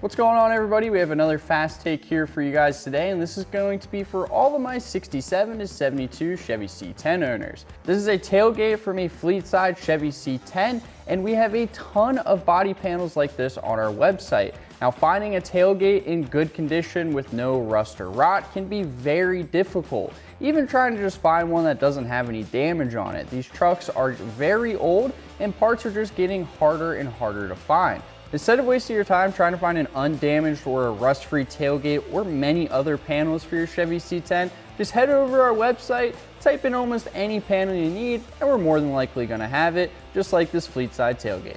What's going on, everybody? We have another fast take here for you guys today, and this is going to be for all of my 67 to 72 Chevy C10 owners. This is a tailgate from a Fleetside Chevy C10, and we have a ton of body panels like this on our website. Now, finding a tailgate in good condition with no rust or rot can be very difficult. Even trying to just find one that doesn't have any damage on it. These trucks are very old, and parts are just getting harder and harder to find. Instead of wasting your time trying to find an undamaged or a rust-free tailgate or many other panels for your Chevy C10, just head over to our website, type in almost any panel you need, and we're more than likely going to have it, just like this Fleetside tailgate.